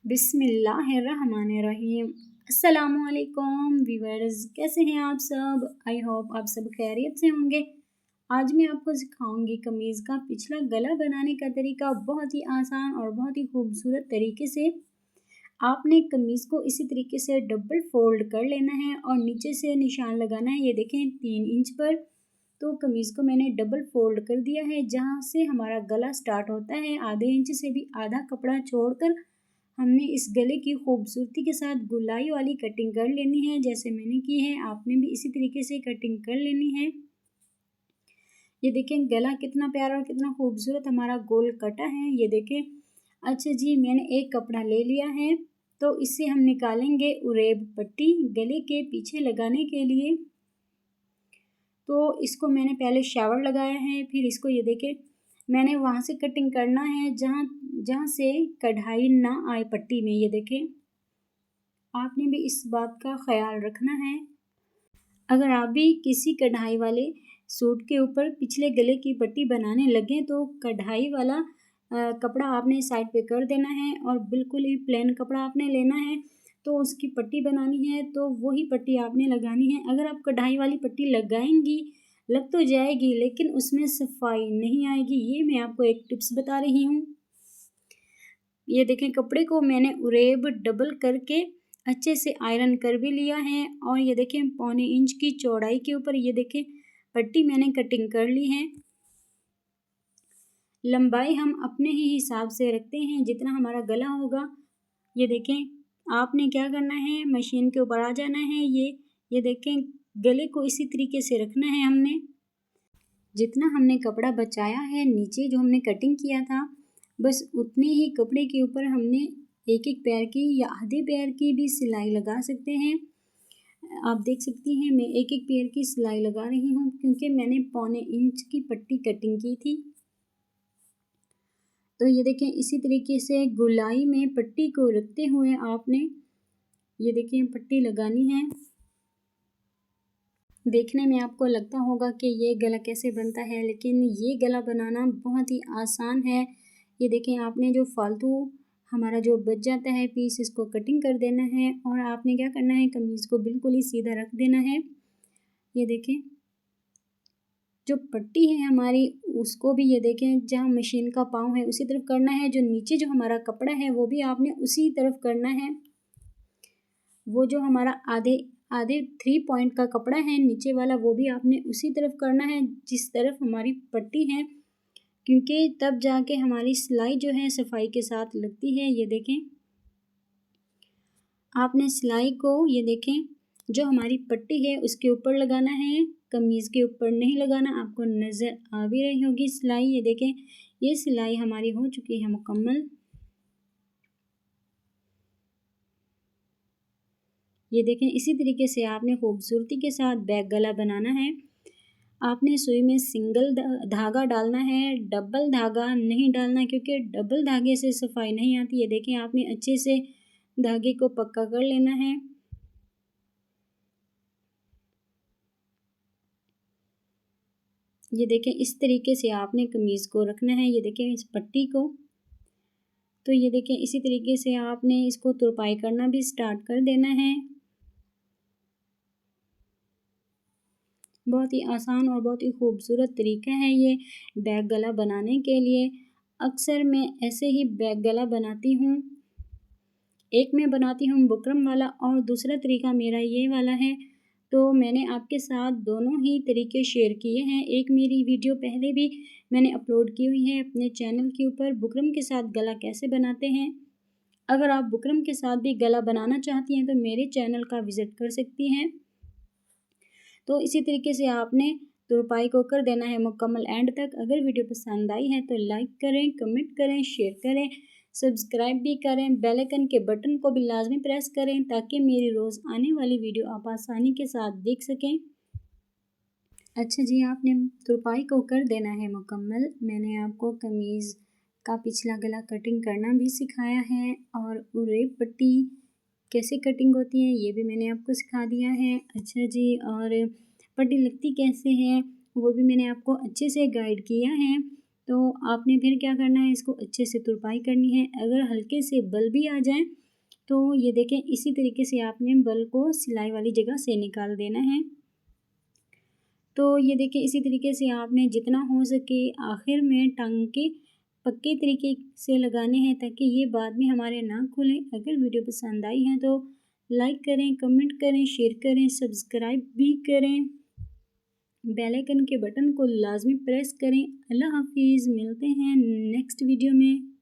बिस्मिल्लाहिर्रहमानिर्रहीम। अस्सलामुअलैकुम व्यूअर्स, कैसे हैं आप सब? आई होप आप सब खैरियत से होंगे। आज मैं आपको सिखाऊंगी कमीज़ का पिछला गला बनाने का तरीका, बहुत ही आसान और बहुत ही खूबसूरत तरीके से। आपने कमीज़ को इसी तरीके से डबल फोल्ड कर लेना है और नीचे से निशान लगाना है। ये देखें 3 इंच पर। तो कमीज़ को मैंने डबल फोल्ड कर दिया है। जहाँ से हमारा गला स्टार्ट होता है, आधे इंच से भी आधा कपड़ा छोड़कर हमने इस गले की खूबसूरती के साथ गुलाई वाली कटिंग कर लेनी है। जैसे मैंने की है, आपने भी इसी तरीके से कटिंग कर लेनी है। ये देखें गला कितना प्यारा और कितना खूबसूरत हमारा गोल कटा है। ये देखें। अच्छा जी, मैंने एक कपड़ा ले लिया है, तो इससे हम निकालेंगे उरेब पट्टी गले के पीछे लगाने के लिए। तो इसको मैंने पहले शावर लगाया है, फिर इसको ये देखें मैंने वहाँ से कटिंग करना है जहाँ जहाँ से कढ़ाई ना आए पट्टी में। ये देखें, आपने भी इस बात का ख्याल रखना है। अगर आप भी किसी कढ़ाई वाले सूट के ऊपर पिछले गले की पट्टी बनाने लगें तो कढ़ाई वाला कपड़ा आपने साइड पे कर देना है और बिल्कुल ही प्लेन कपड़ा आपने लेना है। तो उसकी पट्टी बनानी है तो वही पट्टी आपने लगानी है। अगर आप कढ़ाई वाली पट्टी लगाएंगी, लग तो जाएगी लेकिन उसमें सफाई नहीं आएगी। ये मैं आपको एक टिप्स बता रही हूँ। ये देखें, कपड़े को मैंने उरेब डबल करके अच्छे से आयरन कर भी लिया है और ये देखें 1.25 इंच की चौड़ाई के ऊपर ये देखें पट्टी मैंने कटिंग कर ली है। लंबाई हम अपने ही हिसाब से रखते हैं, जितना हमारा गला होगा। ये देखें, आपने क्या करना है, मशीन के ऊपर आ जाना है। ये देखें, गले को इसी तरीके से रखना है। हमने जितना हमने कपड़ा बचाया है नीचे जो हमने कटिंग किया था, बस उतने ही कपड़े के ऊपर हमने एक एक पैर की या आधे पैर की भी सिलाई लगा सकते हैं। आप देख सकती हैं मैं एक एक पैर की सिलाई लगा रही हूँ क्योंकि मैंने 1.25 इंच की पट्टी कटिंग की थी। तो ये देखें, इसी तरीके से गुलाई में पट्टी को रखते हुए आपने ये देखें पट्टी लगानी है। देखने में आपको लगता होगा कि ये गला कैसे बनता है, लेकिन ये गला बनाना बहुत ही आसान है। ये देखें, आपने जो फालतू हमारा जो बच जाता है पीस, इसको कटिंग कर देना है और आपने क्या करना है, कमीज़ को बिल्कुल ही सीधा रख देना है। ये देखें, जो पट्टी है हमारी उसको भी ये देखें जहाँ मशीन का पाँव है उसी तरफ करना है। जो नीचे जो हमारा कपड़ा है वो भी आपने उसी तरफ करना है। वो जो हमारा आधे 3 पॉइंट का कपड़ा है नीचे वाला, वो भी आपने उसी तरफ करना है जिस तरफ हमारी पट्टी है, क्योंकि तब जाके हमारी सिलाई जो है सफाई के साथ लगती है। ये देखें, आपने सिलाई को ये देखें जो हमारी पट्टी है उसके ऊपर लगाना है, कमीज़ के ऊपर नहीं लगाना। आपको नज़र आ भी रही होगी सिलाई। ये देखें, ये सिलाई हमारी हो चुकी है मुकम्मल। ये देखें, इसी तरीके से आपने खूबसूरती के साथ बैक गला बनाना है। आपने सुई में सिंगल धागा डालना है, डबल धागा नहीं डालना, क्योंकि डबल धागे से सफाई नहीं आती। ये देखें, आपने अच्छे से धागे को पक्का कर लेना है। ये देखें, इस तरीके से आपने कमीज़ को रखना है। ये देखें इस पट्टी को। तो ये देखें, इसी तरीके से आपने इसको तुरपाई करना भी स्टार्ट कर देना है। बहुत ही आसान और बहुत ही खूबसूरत तरीका है ये बैक गला बनाने के लिए। अक्सर मैं ऐसे ही बैक गला बनाती हूँ। एक मैं बनाती हूँ बुकरम वाला और दूसरा तरीका मेरा ये वाला है। तो मैंने आपके साथ दोनों ही तरीके शेयर किए हैं। एक मेरी वीडियो पहले भी मैंने अपलोड की हुई है अपने चैनल के ऊपर, बुकरम के साथ गला कैसे बनाते हैं। अगर आप बुकरम के साथ भी गला बनाना चाहती हैं तो मेरे चैनल का विज़िट कर सकती हैं। तो इसी तरीके से आपने तुरपाई को कर देना है मुकम्मल एंड तक। अगर वीडियो पसंद आई है तो लाइक करें, कमेंट करें, शेयर करें, सब्सक्राइब भी करें, बेल आइकन के बटन को भी लाजमी प्रेस करें ताकि मेरी रोज़ आने वाली वीडियो आप आसानी के साथ देख सकें। अच्छा जी, आपने तुरपाई को कर देना है मुकम्मल। मैंने आपको कमीज़ का पिछला गला कटिंग करना भी सिखाया है और उरेब पट्टी कैसे कटिंग होती है ये भी मैंने आपको सिखा दिया है। अच्छा जी, और पट्टी लगती कैसे है वो भी मैंने आपको अच्छे से गाइड किया है। तो आपने फिर क्या करना है, इसको अच्छे से तुरपाई करनी है। अगर हल्के से बल भी आ जाए तो ये देखें, इसी तरीके से आपने बल को सिलाई वाली जगह से निकाल देना है। तो ये देखिए, इसी तरीके से आपने जितना हो सके आखिर में टांके पक्के तरीके से लगाने हैं ताकि ये बाद में हमारे ना खुलें। अगर वीडियो पसंद आई है तो लाइक करें, कमेंट करें, शेयर करें, सब्सक्राइब भी करें। बेल आइकन के बटन को लाजमी प्रेस करें। अल्लाह हाफिज़, मिलते हैं नेक्स्ट वीडियो में।